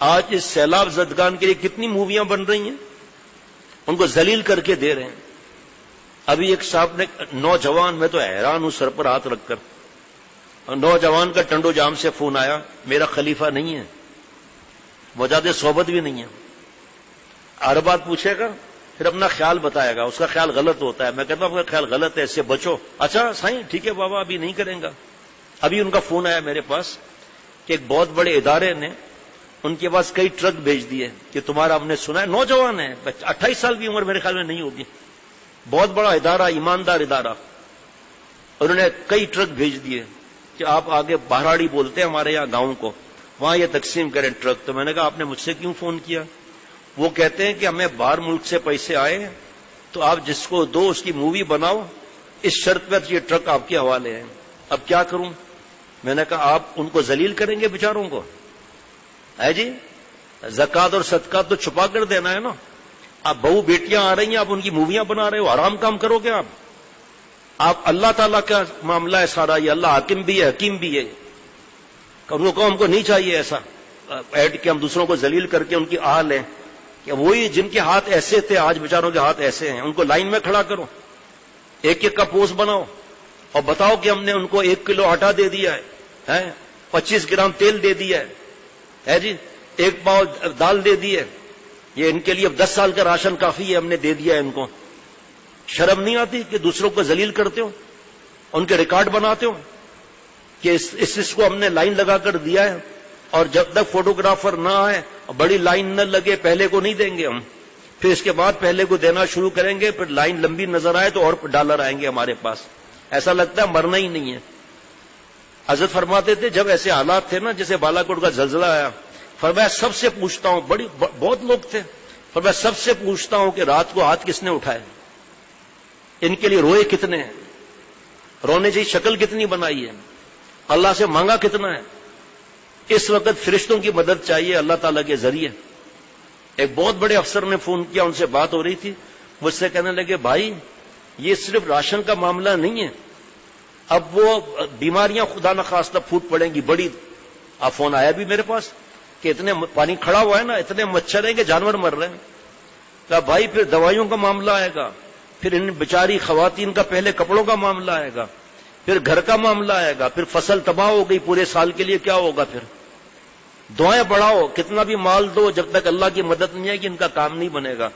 آج اس سیلاب زدگان کے لیے کتنی موویاں بن رہی ہیں، ان کو ذلیل کر کے دے رہے ہیں. ابھی ایک صاحب نے نوجوان، میں تو حیران ہوں سر پر ہاتھ رکھ کر، نوجوان کا ٹنڈو جام سے فون آیا، میرا خلیفہ نہیں ہے، وجاد صحبت بھی نہیں ہے. ہر بات پوچھے گا، پھر اپنا خیال بتائے گا، اس کا خیال غلط ہوتا ہے. میں کہتا ہوں آپ کا خیال غلط ہے، اس سے بچو. اچھا سائیں ٹھیک ہے بابا، ابھی نہیں کریں گا. ابھی ان کا فون آیا میرے پاس کہ ایک بہت بڑے ادارے نے ان کے پاس کئی ٹرک بھیج دیے کہ تمہارا ہم نے سنا ہے، نوجوان ہے، 28 سال کی عمر میرے خیال میں نہیں ہوگی، بہت بڑا ادارہ، ایماندار ادارہ، انہوں نے کئی ٹرک بھیج دیے کہ آپ آگے بہراڑی بولتے ہیں ہمارے یہاں گاؤں کو، وہاں یہ تقسیم کریں ٹرک. تو میں نے کہا آپ نے مجھ سے کیوں فون کیا؟ وہ کہتے ہیں کہ ہمیں باہر ملک سے پیسے آئے تو آپ جس کو دو اس کی مووی بناؤ، اس شرط پر یہ ٹرک آپ کے حوالے ہیں. اب کیا کروں؟ میں نے کہا آپ ان کو ذلیل کریں گے بیچاروں کو؟ ہے جی، زکات اور صدقات تو چھپا کر دینا ہے نا. آپ بہو بیٹیاں آ رہی ہیں، آپ ان کی موویاں بنا رہے ہو، حرام کام کرو گے آپ اللہ تعالیٰ کا معاملہ ہے سارا، یہ اللہ حاکم بھی ہے حکیم بھی ہے. ان کو ہم کو نہیں چاہیے ایسا ایڈ کہ ہم دوسروں کو ذلیل کر کے ان کی آہ لیں کہ وہی جن کے ہاتھ ایسے تھے آج بیچاروں کے ہاتھ ایسے ہیں، ان کو لائن میں کھڑا کرو، ایک ایک کا پوسٹ بناؤ اور بتاؤ کہ ہم نے ان کو 1 کلو آٹا دے دیا ہے، 25 گرام تیل دے دیا ہے جی، 1 پاؤ دال دے دی ہے، یہ ان کے لیے 10 سال کا راشن کافی ہے، ہم نے دے دیا ہے ان کو. شرم نہیں آتی کہ دوسروں کو ذلیل کرتے ہو، ان کے ریکارڈ بناتے ہو کہ اس کو ہم نے لائن لگا کر دیا ہے اور جب تک فوٹوگرافر نہ آئے بڑی لائن نہ لگے پہلے کو نہیں دیں گے ہم، پھر اس کے بعد پہلے کو دینا شروع کریں گے، پھر لائن لمبی نظر آئے تو اور ڈالر آئیں گے ہمارے پاس. ایسا لگتا ہے مرنا ہی نہیں ہے. حضرت فرماتے تھے جب ایسے حالات تھے نا جیسے بالاکوٹ کا زلزلہ آیا، فرمایا سب سے پوچھتا ہوں، بہت لوگ تھے، فرمایا سب سے پوچھتا ہوں کہ رات کو ہاتھ کس نے اٹھائے، ان کے لیے روئے کتنے ہیں، رونے جی شکل کتنی بنائی ہے، اللہ سے مانگا کتنا ہے. اس وقت فرشتوں کی مدد چاہیے اللہ تعالیٰ کے ذریعے. ایک بہت بڑے افسر نے فون کیا، ان سے بات ہو رہی تھی، مجھ سے کہنے لگے بھائی یہ صرف راشن کا معاملہ نہیں ہے، اب وہ بیماریاں خدا نخواستہ پھوٹ پڑیں گی بڑی. آپ فون آیا بھی میرے پاس کہ اتنے پانی کھڑا ہوا ہے نا، اتنے مچھر ہیں کہ جانور مر رہے ہیں. کہا بھائی پھر دوائیوں کا معاملہ آئے گا، پھر ان بیچاری خواتین کا پہلے کپڑوں کا معاملہ آئے گا، پھر گھر کا معاملہ آئے گا، پھر فصل تباہ ہو گئی پورے سال کے لیے کیا ہوگا. پھر دعائیں بڑھاؤ، کتنا بھی مال دو، جب تک اللہ کی مدد نہیں آئے گی ان کا کام نہیں بنے گا.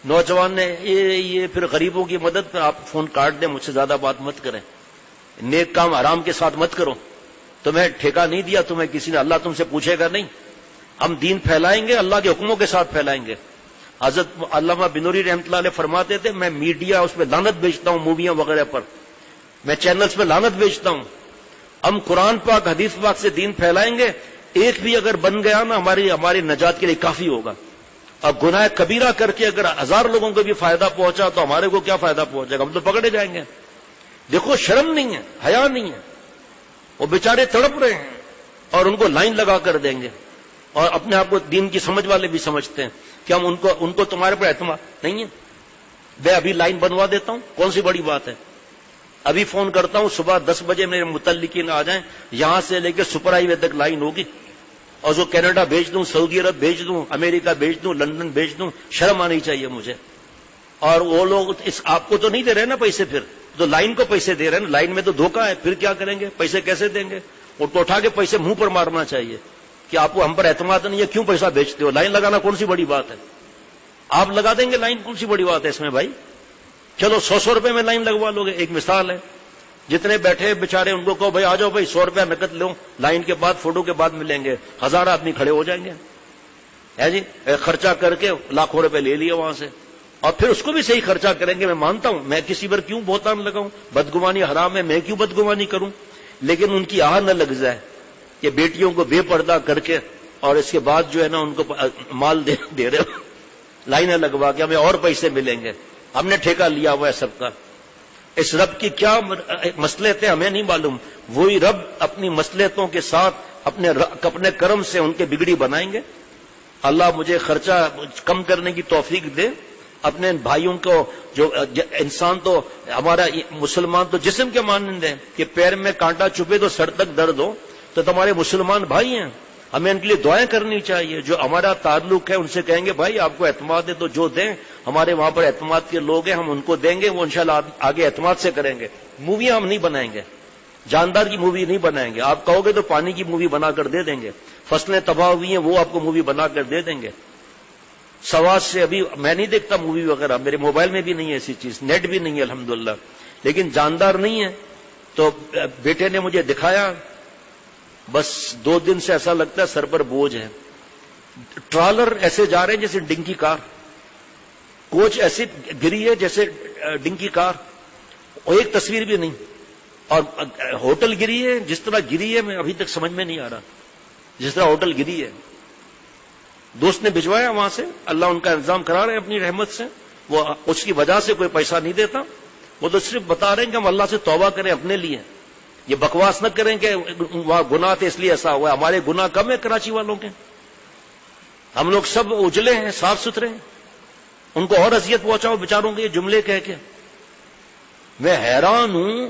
نوجوان نے یہ پھر غریبوں کی مدد پر آپ فون کاٹ دیں، مجھ سے زیادہ بات مت کریں، نیک کام حرام کے ساتھ مت کرو. تمہیں ٹھیکہ نہیں دیا تمہیں کسی نے، اللہ تم سے پوچھے گا نہیں. ہم دین پھیلائیں گے، اللہ کے حکموں کے ساتھ پھیلائیں گے. حضرت علامہ بنوری رحمۃ اللہ علیہ فرماتے تھے میں میڈیا اس پہ لعنت بیچتا ہوں، موویاں وغیرہ پر میں چینلز پہ لعنت بیچتا ہوں. ہم قرآن پاک حدیث پاک سے دین پھیلائیں گے، ایک بھی اگر بن گیا نا ہماری نجات کے لیے کافی ہوگا. اور گناہ کبیرہ کر کے اگر 1000 لوگوں کو بھی فائدہ پہنچا تو ہمارے کو کیا فائدہ پہنچے گا، ہم تو پکڑے جائیں گے. دیکھو شرم نہیں ہے، حیا نہیں ہے، وہ بیچارے تڑپ رہے ہیں اور ان کو لائن لگا کر دیں گے. اور اپنے آپ کو دین کی سمجھ والے بھی سمجھتے ہیں کہ ہم ان کو تمہارے پر اعتماد نہیں ہے. میں ابھی لائن بنوا دیتا ہوں، کون سی بڑی بات ہے. ابھی فون کرتا ہوں، صبح 10 بجے میرے متعلقین آ جائیں، یہاں سے لے کے سپر ہائی وے تک لائن ہوگی، اور جو کینیڈا بھیج دوں، سعودی عرب بھیج دوں، امریکہ بھیج دوں، لندن بھیج دوں. شرم آنی چاہیے مجھے. اور وہ لوگ آپ کو تو نہیں دے رہے نا پیسے، پھر تو لائن کو پیسے دے رہے ہیں، لائن میں تو دھوکہ ہے. پھر کیا کریں گے، پیسے کیسے دیں گے. ان کو اٹھا کے پیسے منہ پر مارنا چاہیے کہ آپ کو ہم پر اعتماد نہیں ہے، کیوں پیسہ بیچتے ہو. لائن لگانا کون سی بڑی بات ہے، آپ لگا دیں گے لائن، کون سی بڑی بات ہے اس میں بھائی. چلو 100 روپے میں لائن لگوا لو گے، ایک مثال ہے. جتنے بیٹھے بیچارے ان کو کہو بھائی آ جاؤ بھائی 100 روپیہ نقد لو، لائن کے بعد فوٹو کے بعد ملیں گے، 1000 آدمی کھڑے ہو جائیں گے. ہے جی، خرچہ کر کے لاکھوں روپے لے لیے وہاں سے، اور پھر اس کو بھی صحیح خرچہ کریں گے. میں مانتا ہوں، میں کسی پر کیوں بہتان لگاؤں، بدگمانی حرام ہے، میں کیوں بدگمانی کروں. لیکن ان کی آہ نہ لگ جائے کہ بیٹیوں کو بے پردہ کر کے اور اس کے بعد جو ہے نا ان کو مال دے رہے ہو، لائنیں لگوا کے ہمیں اور پیسے ملیں گے. ہم نے ٹھیکہ لیا ہوا ہے سب کا. اس رب کی کیا مصلحتیں ہمیں نہیں معلوم، وہی رب اپنی مصلحتوں کے ساتھ اپنے کرم سے ان کے بگڑی بنائیں گے. اللہ مجھے خرچہ کم کرنے کی توفیق دے. اپنے بھائیوں کو، جو انسان تو ہمارا مسلمان تو جسم کے مانند ہے کہ پیر میں کانٹا چبھے تو سر تک درد ہو، تو تمہارے مسلمان بھائی ہیں. ہمیں ان کے لیے دعائیں کرنی چاہیے. جو ہمارا تعلق ہے ان سے کہیں گے بھائی آپ کو اعتماد ہے تو جو دیں, ہمارے وہاں پر اعتماد کے لوگ ہیں, ہم ان کو دیں گے, وہ انشاءاللہ آگے اعتماد سے کریں گے. موویاں ہم نہیں بنائیں گے, جاندار کی مووی نہیں بنائیں گے. آپ کہو گے تو پانی کی مووی بنا کر دے دیں گے. فصلیں تباہ ہوئی ہیں وہ آپ کو مووی بنا کر دے دیں گے. سواد سے ابھی میں نہیں دیکھتا مووی وغیرہ, میرے موبائل میں بھی نہیں ہے ایسی چیز, نیٹ بھی نہیں ہے الحمدللہ, لیکن جاندار نہیں ہے. تو بیٹے نے مجھے دکھایا, بس 2 دن سے ایسا لگتا ہے سر پر بوجھ ہے. ٹرالر ایسے جا رہے ہیں جیسے ڈنکی کار, کوچ ایسی گری ہے جیسے ڈنکی کار, اور ایک تصویر بھی نہیں. اور ہوٹل گری ہے جس طرح گری ہے میں ابھی تک سمجھ میں نہیں آ رہا, جس طرح ہوٹل گری ہے. دوست نے بھجوایا وہاں سے, اللہ ان کا انتظام کرا رہے ہیں اپنی رحمت سے. وہ اس کی وجہ سے کوئی پیسہ نہیں دیتا, وہ تو صرف بتا رہے ہیں کہ ہم اللہ سے توبہ کریں اپنے لیے. یہ بکواس نہ کریں کہ وہاں گناہ تھے اس لیے ایسا ہوا. ہمارے گناہ کم ہے کراچی والوں کے, ہم لوگ سب اجلے ہیں, صاف ستھرے ہیں. ان کو اور اذیت پہنچاؤ بیچاروں کے یہ جملے کہہ کے. میں حیران ہوں,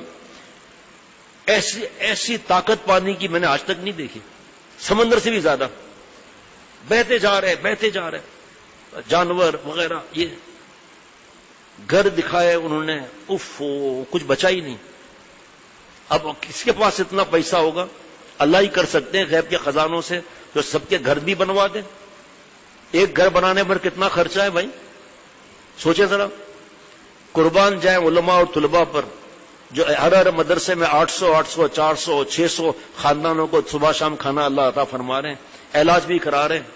ایسی طاقت پانی کی میں نے آج تک نہیں دیکھی, سمندر سے بھی زیادہ. بہتے جا رہے جانور وغیرہ. یہ گھر دکھائے انہوں نے, کچھ بچا ہی نہیں. اب کس کے پاس اتنا پیسہ ہوگا؟ اللہ ہی کر سکتے ہیں غیب کے خزانوں سے, جو سب کے گھر بھی بنوا دیں. ایک گھر بنانے پر کتنا خرچہ ہے بھائی, سوچیں ذرا. قربان جائیں علماء اور طلباء پر, جو ہر مدرسے میں 800 400 600 خاندانوں کو صبح شام کھانا اللہ عطا فرما رہے ہیں, علاج بھی کرا رہے ہیں.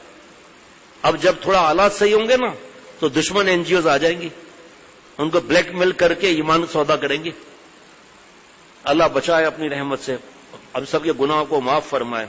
اب جب تھوڑا حالات صحیح ہوں گے نا تو دشمن NGOs آ جائیں گی, ان کو بلیک میل کر کے ایمان سودا کریں گے. اللہ بچائے اپنی رحمت سے, ہم سب کے گناہوں کو معاف فرمائے.